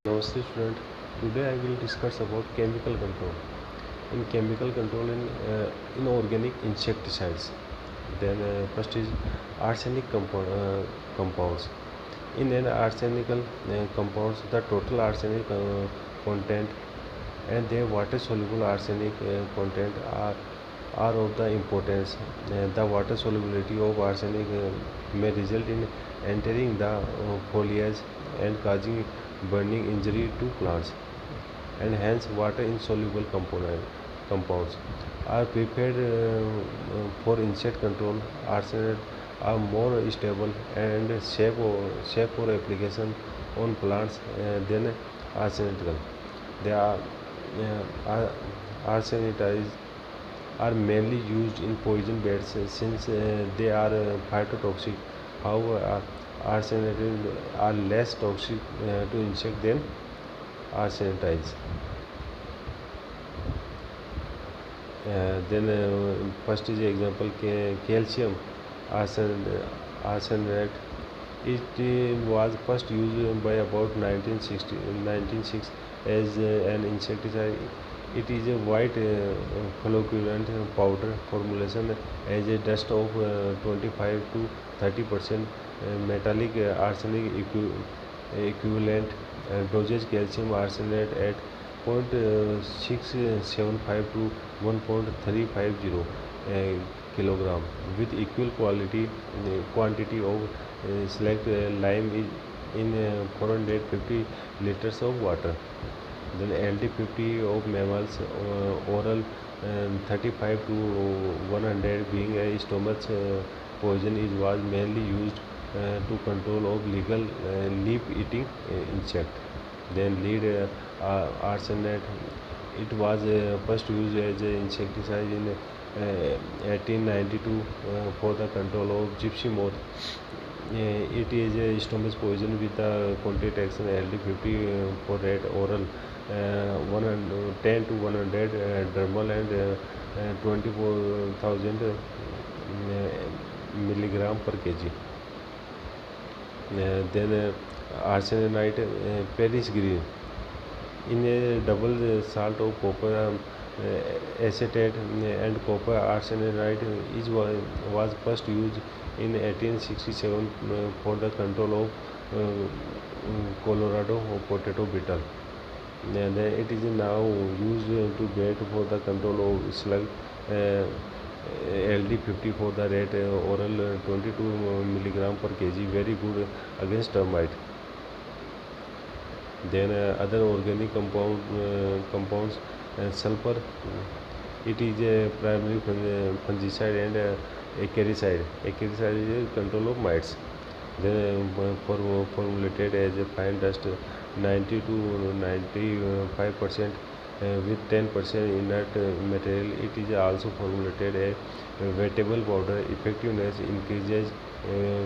Namaste student. Today I will discuss about chemical control. In chemical control in organic insecticides. Then first is arsenic compounds. In an arsenical compounds, the total arsenic content and their water soluble arsenic content are of the importance. The water solubility of arsenic may result in entering the foliage and causing burning injury to plants, and hence water insoluble compounds are prepared for insect control. Arsenic are more stable and safe for application on plants than arsenical. They arsenic are mainly used in poison baits since they are phytotoxic. However, arsenic are less toxic to insect than arsenic. Then first is example calcium arsenate. It was first used by about 1906 as an insecticide. It is a white flocculent powder formulation as a dust of 25 to 30% metallic arsenic equivalent. Dosage calcium arsenate at 0.675 to 1.350 kilogram with equal quantity of select lime in 450 liters of water. Then LD50 of mammals oral 35 to 100 being a stomach poison was mainly used to control of legal leaf-eating insect. Then lead arsenate. It was first used as an insecticide in 1892 for the control of gypsy moth. It is a stomach poison with the contact action LD50 for rat oral 110 to 100 dermal and 24,000 milligram per kg. Then arsenite Paris green. In a double salt of copper acetate and copper arsenite was first used in 1867 for the control of Colorado potato beetle. And it is now used to bait for the control of slug. LD50 for the rat oral 22 milligram per kg, very good against termite. Then other organic compounds sulfur. It is a primary fungicide and acaricide. Acaricide is control of mites. Then formulated as a fine dust 90 to 95% with 10% inert material. It is also formulated a vegetable powder. Effectiveness increases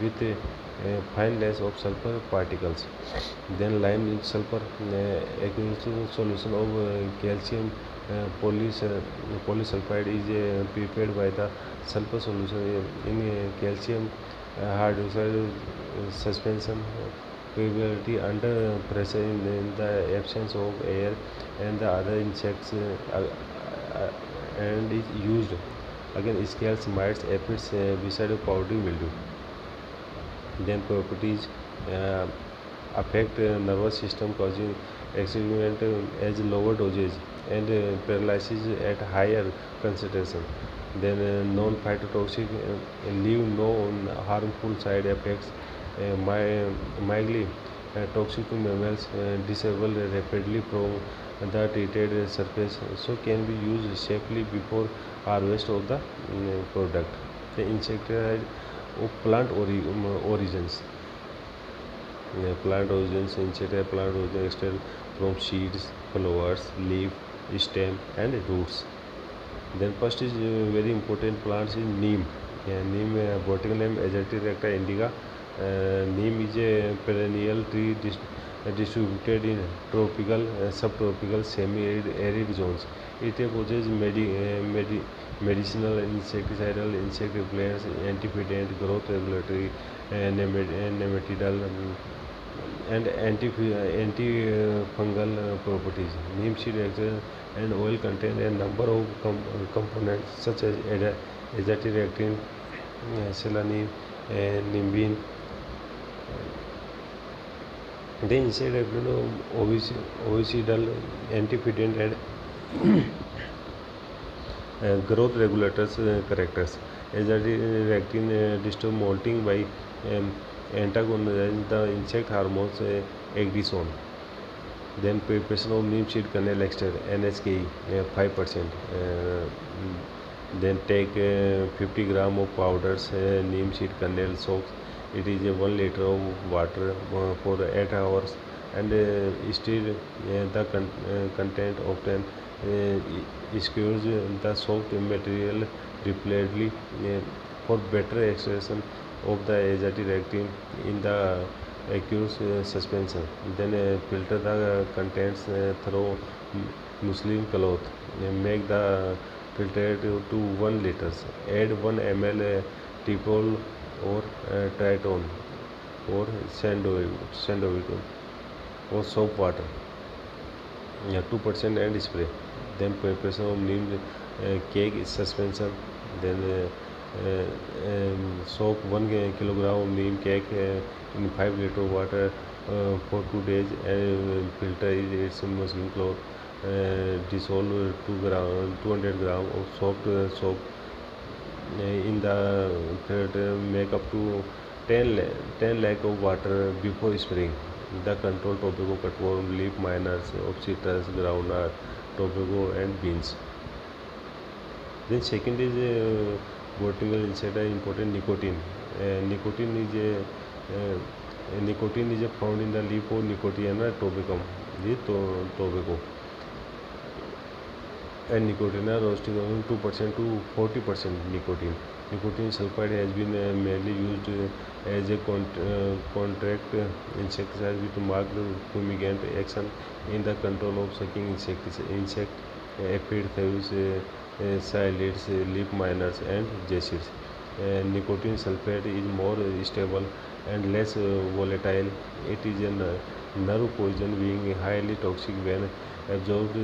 with fineness of sulfur particles. Then lime sulfur acquisition solution of calcium polysulfide is prepared by the sulfur solution in calcium hydroxide suspension. Capability under pressure in the absence of air and the other insects and is used against scales, mites, aphids beside powdery mildew. Then properties affect nervous system causing accident as lower dosage and paralysis at higher concentration. Then non-phytotoxic leave no harmful side effects. Mildly toxic to mammals, disable rapidly from the treated surface, so can be used safely before harvest of the product. The insecticide of origins. Plant origins insecticide plant origin extract from seeds, flowers, leaf, stem and roots. Then first is very important plants is neem. Neem botanical name Azadirachta recta indica. Neem is a perennial tree distributed in tropical, subtropical, semi-arid zones. It possesses medicinal, insecticidal, insect repellents, antioxidant, growth regulatory, nematidal and antifungal properties. Neem seed extract and oil contain a number of components such as azadirachtin, selanin, nimbin. They inside ovicidal, antioxidant, and growth regulators characters. Azadirachtin disturb molting by antagonizing the insect hormones ecdysone. Then preparation of neem seed kernel extract NSKE 5%. Then take 50 gram of powders neem seed kernel soaks. It is 1 liter of water for 8 hours and stir the content often. Squeeze the soaked material repeatedly for better extraction of the azadirachtin in the aqueous suspension. Then filter the contents through muslin cloth. Make the filtrate to 1 liters. Add 1 ml tipol or tritone or sandovit or soap water. 2% and spray. Then preparation of neem cake suspension. Then soak 1 kilogram of neem cake in 5 liter water for 2 days and filter its muslin cloth. Dissolve 200 gram of soft soap in the third. Make up to 10 lakh of water before spraying. The control tobacco cutworm, leaf miners of citrus, groundnut, tobacco and beans. Then second is botanical insect important nicotine. Nicotine is found in the leaf of Nicotiana tobacum, the tobacco. And Nicotiana roasting 2% to 40% nicotine. Nicotine sulfide has been mainly used as a contract insecticide with marked fumigant action in the control of sucking insect aphid, thieves, psyllids, leaf miners, and jacids. Nicotine sulfate is more stable and less volatile. It is a nerve poison, being highly toxic when absorbed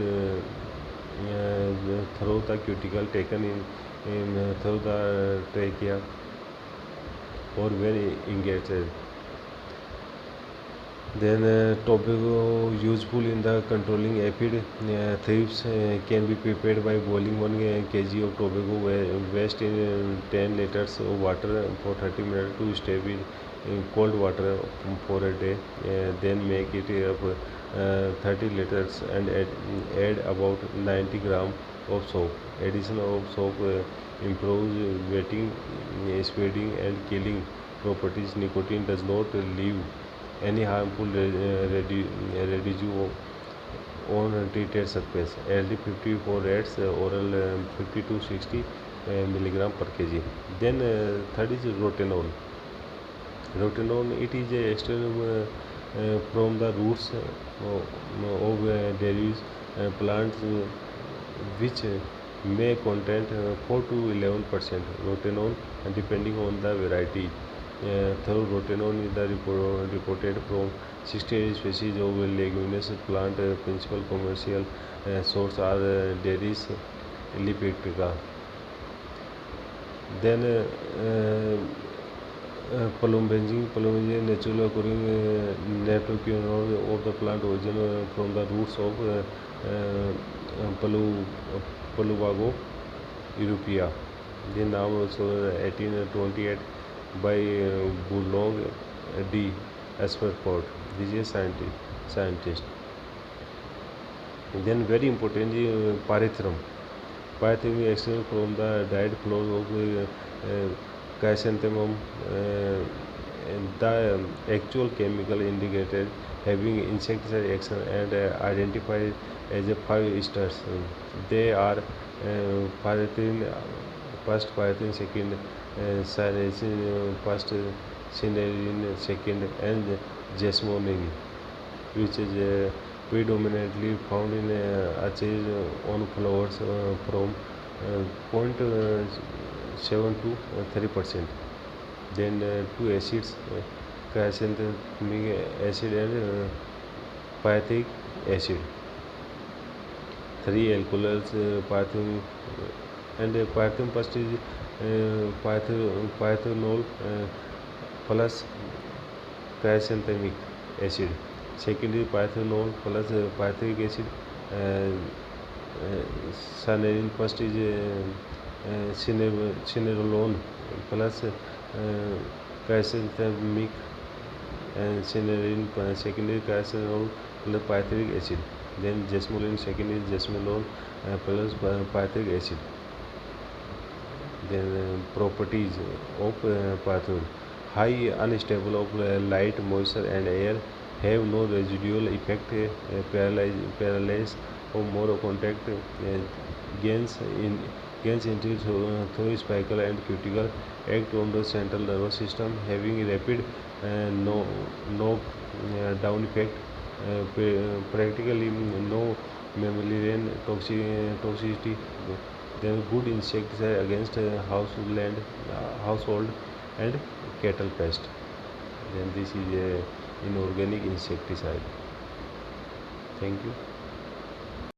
through the cuticle, taken in through the trachea, or when ingested. Then tobacco useful in the controlling aphid thieves can be prepared by boiling 1 kg of tobacco waste in 10 liters of water for 30 minutes to stay in cold water for a day. Then make it up 30 liters and add about 90 gram of soap. Addition of soap improves wetting, speeding, and killing properties. Nicotine does not leave any harmful residue on treated surface. LD50 for rats, oral 50 to 60 milligram per kg. Then third is rotenone. Rotenone, it is extract from the roots of derives plants which may contain 4 to 11% rotenone depending on the variety. Third, rotenone is the reported from 68 species of leguminous plant. Principal commercial source are Darius elliptica. Then Palumbenzine natural occurring neptocyanol of the plant origin from the roots of Paluvago europea. The name was 1828 by Boulong D. Esperford. This is a scientist. Then very important is pyrethrum. Pyrethrum is extracted from the dried flowers of chrysanthemum. The actual chemical indicated having insecticide action and identified as a 5 stars. They are pyrethrin first, pyrethrin second, cyanidin first, cyanidin second, and jasmonine, which is predominantly found in aches on flowers from 0.7 to 3%. Then two acids cyanamic acid and pythic acid. 3 alcohols, python and python first is pythanol plus cyanamic acid. Second is pythanol plus pythic acid. Uh, Cyanidin first is cinerolone plus cyanamic and cinerin second is cyanol plus pythic acid. Then jasmolene second is jasmolone plus pythic acid. Then properties of python: high unstable of light, moisture and air, have no residual effect, paralyze or more contact, gains in gains into through spical and cuticle, act on the central nervous system, having rapid no knock down effect, practically no mammalian toxicity. Then good insecticide against household and cattle pest. Then this is a inorganic insecticide. Thank you.